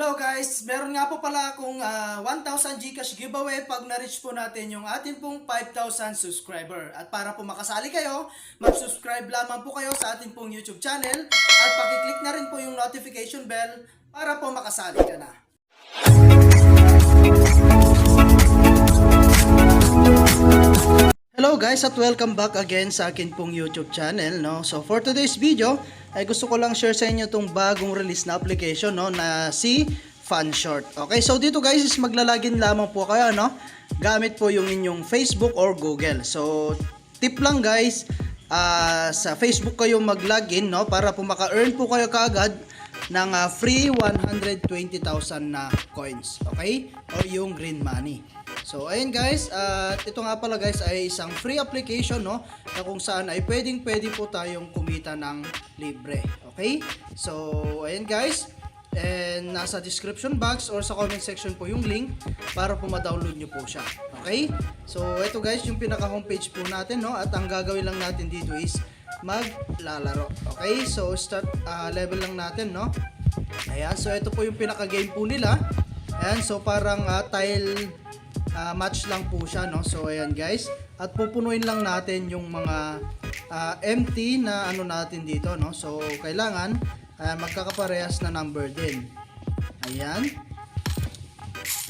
Hello guys, meron nga po pala akong 1,000 GCash giveaway pag na-reach po natin yung ating pong 5,000 subscriber. At para po makasali kayo, mag-subscribe lamang po kayo sa ating pong YouTube channel at pakiclick na rin po yung notification bell para po makasali ka na. Hello guys at welcome back again sa akin pong YouTube channel, no? So for today's video ay gusto ko lang share sa inyo tong bagong release na application, no, na si Funshort. Okay, so dito guys is maglalagin lamang po kayo, no, gamit po yung inyong Facebook or Google. So tip lang guys, sa Facebook kayo mag-login, no, para po maka-earn po kayo kaagad ng free 120,000 na coins, okay, o yung green money. So ayun guys, ito nga pala guys ay isang free application, no, na kung saan ay pwede po tayong kumita ng libre. Okay? So ayun guys, and nasa description box or sa comment section po yung link para po ma-download nyo po siya. Okay? So ito guys yung pinaka homepage po natin, no, at ang gagawin lang natin dito is maglalaro. Okay? So start level lang natin, no. Ayan, so ito po yung pinaka game po nila. Ayan, so parang tile match lang po siya, no. So ayan guys, at pupunuin lang natin yung mga empty na ano natin dito, no. So kailangan magkakaparehas na number din. Ayan.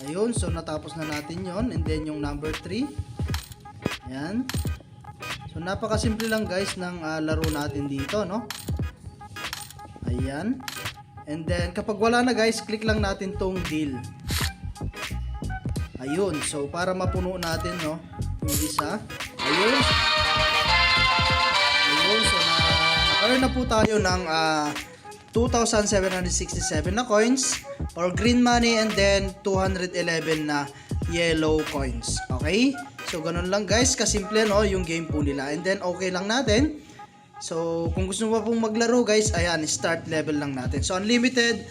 Ayun, so natapos na natin yon. And then yung number 3. Ayan. So napakasimple lang guys ng laro natin dito, no. Ayan. And then kapag wala na guys, click lang natin tong deal. Ayun, so para mapuno natin, no, yung isa. Ayun. Ayun, so nakaroon na po tayo ng 2,767 na coins or green money and then 211 na yellow coins. Okay? So ganun lang guys, kasimple, no, yung game po nila. And then okay lang natin. So kung gusto mo pa pong maglaro guys, ayan, start level lang natin. So unlimited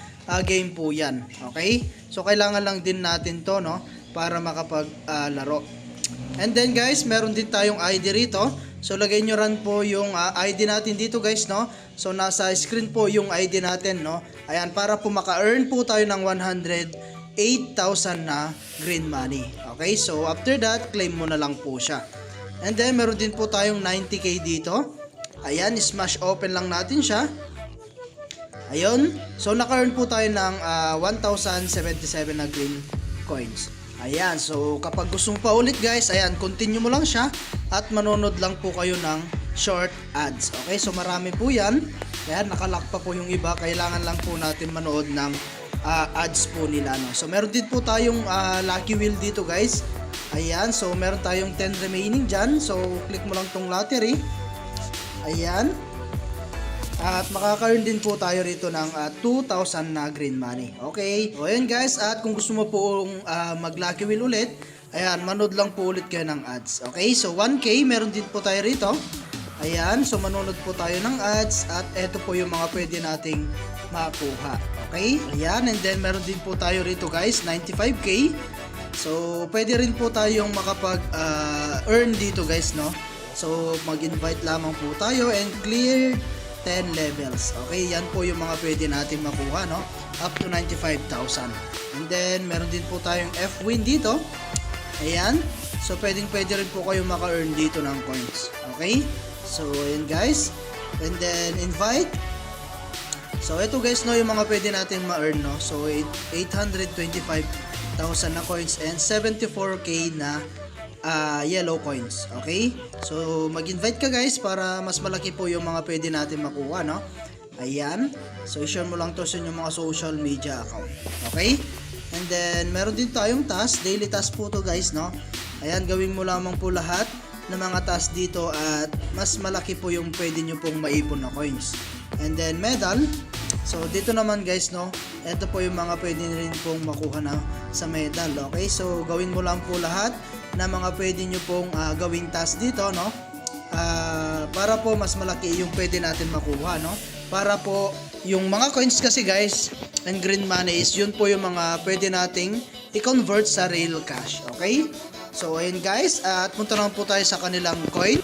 game po yan. Okay? So kailangan lang din natin to, no, para makapag-laro. And then guys, meron din tayong ID rito. So lagay nyo rin po yung ID natin dito guys, no. So nasa screen po yung ID natin, no. Ayan, para po maka-earn po tayo ng 108,000 na green money. Okay, so after that, claim mo na lang po siya. And then meron din po tayong 90k dito. Ayan, smash open lang natin siya. Ayun, so naka-earn po tayo ng 1,077 na green coins. Ayan, so kapag gusto mo pa ulit guys, ayan, continue mo lang siya at manonood lang po kayo ng short ads. Okay, so marami po yan. Ayan, nakalock pa po yung iba. Kailangan lang po natin manood ng ads po nila, no? So meron din po tayong lucky wheel dito guys. Ayan, so meron tayong 10 remaining dyan. So click mo lang tong lottery. Ayan. At makaka-earn din po tayo rito ng 2,000 na green money. Okay. So ayan guys, at kung gusto mo po mag-lucky wheel ulit, ayan, manood lang po ulit kayo ng ads. Okay, so 1k meron din po tayo rito. Ayan, so manonood po tayo ng ads at eto po yung mga pwede nating makuha. Okay, ayan, and then meron din po tayo rito guys, 95k. So pwede rin po tayong makapag-earn dito guys, no. So mag-invite lamang po tayo and clear 10 levels. Okay, yan po yung mga pwede natin makuha, no, up to 95,000. And then meron din po tayong F-win dito. Ayan, so pwede rin po kayo maka-earn dito ng coins. Okay, so ayan guys, and then invite. So ito guys, no, yung mga pwede natin ma-earn, no. So 825,000 na coins and 74k na yellow coins. Okay, so mag-invite ka guys para mas malaki po yung mga pwede natin makuha, no. Ayan, so i-share mo lang to sa inyong mga social media account. Okay, and then meron din tayong task, daily task po to guys, no. Ayan, gawin mo lamang po lahat ng mga task dito at mas malaki po yung pwede nyo pong maipon na coins. And then medal, so dito naman guys, no, ito po yung mga pwede rin pong makuha na sa medal. Okay, so gawin mo lang po lahat na mga pwede nyo pong gawing task dito, no, para po mas malaki yung pwede natin makuha, no. Para po yung mga coins kasi guys and green money is yun po yung mga pwede nating i-convert sa real cash. Okay, so ayun guys, at punta naman po tayo sa kanilang coin.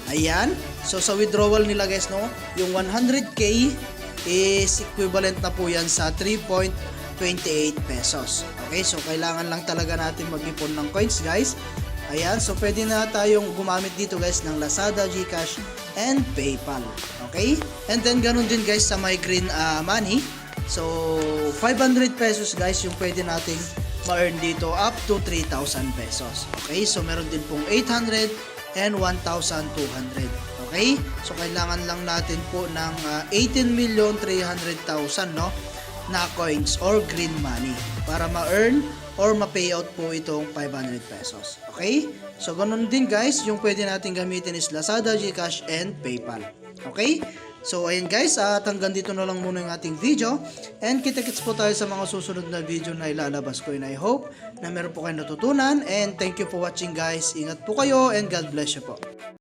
Ayan, so sa withdrawal nila guys, no, yung 100k is equivalent na po yan sa 3.28 pesos. Okay, so kailangan lang talaga natin mag-ipon ng coins guys. Ayan, so pwede na tayong gumamit dito guys ng Lazada, GCash, and PayPal. Okay, and then ganun din guys sa my green money. So 500 pesos guys yung pwede nating ma-earn dito up to 3,000 pesos. Okay, so meron din pong 800 and 1,200. Okay, so kailangan lang natin po ng 18,300,000 no, na coins or green money para ma-earn or ma-payout po itong 500 pesos. Okay, so ganun din guys, yung pwede natin gamitin is Lazada, GCash, and PayPal. Okay, so ayun guys, at hanggang dito na lang muna yung ating video, and kita-kits po tayo sa mga susunod na video na ilalabas ko, and I hope na meron po kayo natutunan, and thank you for watching guys. Ingat po kayo and God bless you po.